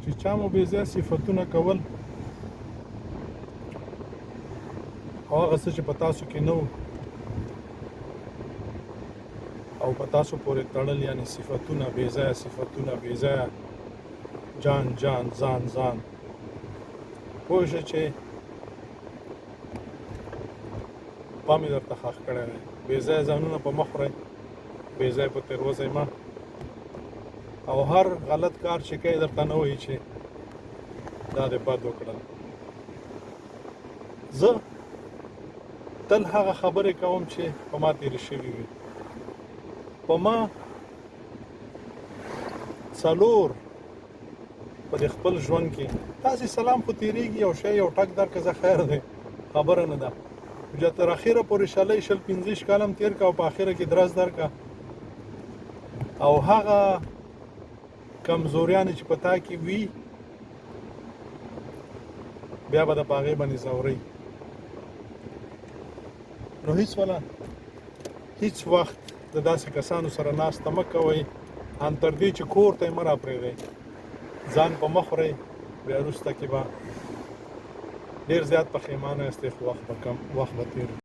چې چا مو بې ځایه صفتونه کول او هغه څه چې په تاسو کې نه او په تاسو پورې تړل، یعنی صفتونه بې ځایه، صفتونه بې ځایه، جان جان، ځان ځان، پوه شه چې پام یې درته ښخ کړی دی. بې ځایه ځانونه په مه خورئ، بې ځایه په تېروځئ مه، او هر غلط کار چې کوئ درته نه وایي چې دا دې بد وکړل. زه تل هغه خبرې کوم چې په ما تېرې شوي وي. په ما څلور په دې خپل ژوند کې داسې سلام خو تېرېږي، یو شی یو ټک درکړه زه خیر دی، خبره نه ده. چې تر اخره پورې شلی 25 کاله هم تېر کړه او په اخره کې درز درکړه، او هغه کمزوریانې چې په تا کې وي بیا به د په هغې باندې ځورئ. نو هیڅ وخت د داسې کسانو سره ناسته مه کوئ، ان تر دې چې کور ته یې مه راپرېږئ. ځان په مه خورئ، بیا وروسته کې به ډېر زیات پښیمانه یاستئ، خو وخت به تېر